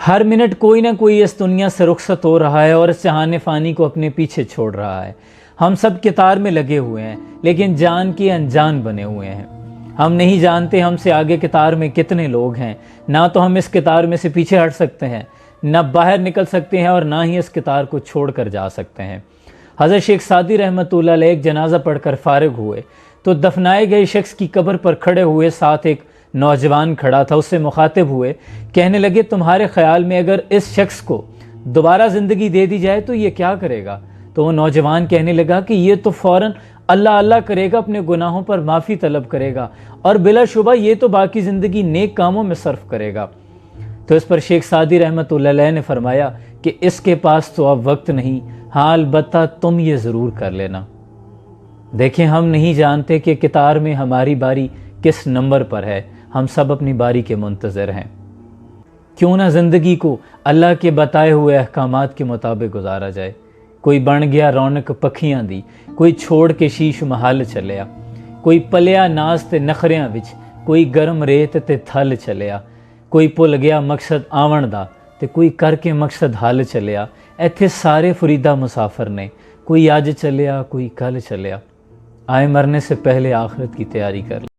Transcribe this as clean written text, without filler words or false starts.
ہر minute کوئی نہ کوئی اس دنیا سے رخصت ہو رہا ہے اور اس جہان فانی کو اپنے پیچھے چھوڑ رہا ہے۔ ہم سب قطار میں لگے ہوئے ہیں لیکن جان کی انجان بنے ہوئے ہیں۔ ہم نہیں جانتے ہم سے آگے قطار میں کتنے لوگ ہیں، نہ تو ہم اس قطار میں سے پیچھے ہٹ سکتے ہیں، نہ باہر نکل سکتے ہیں اور نہ ہی اس قطار کو چھوڑ کر جا سکتے ہیں۔ حضرت شیخ سعدی رحمۃ اللہ علیہ ایک جنازہ پڑھ کر فارغ ہوئے تو دفنائے گئے شخص کی قبر پر کھڑے ہوئے ساتھ ایک نوجوان کھڑا تھا، اس سے مخاطب ہوئے، کہنے لگے تمہارے خیال میں اگر اس شخص کو دوبارہ زندگی دے دی جائے تو یہ کیا کرے گا؟ تو وہ نوجوان کہنے لگا کہ یہ تو فوراً اللہ اللہ کرے گا، اپنے گناہوں پر معافی طلب کرے گا اور بلا شبہ یہ تو باقی زندگی نیک کاموں میں صرف کرے گا۔ تو اس پر شیخ سعدی رحمۃ اللہ علیہ نے فرمایا کہ اس کے پاس تو اب وقت نہیں، ہاں البتہ تم یہ ضرور کر لینا۔ دیکھیں ہم نہیں جانتے کہ قطار میں ہماری باری کس نمبر پر ہے، ہم سب اپنی باری کے منتظر ہیں۔ کیوں نہ زندگی کو اللہ کے بتائے ہوئے احکامات کے مطابق گزارا جائے۔ کوئی بن گیا رونق پکھیاں دی، کوئی چھوڑ کے شیش محل چلیا، کوئی پلیا ناز تے نخریاں وچ، کوئی گرم ریت تے تھل چلیا، کوئی بھل گیا مقصد آون دا تے کوئی کر کے مقصد حل چلیا۔ ایتھے سارے فریدہ مسافر نے، کوئی اج چلیا کوئی کل چلیا۔ آئے مرنے سے پہلے آخرت کی تیاری کر لیں۔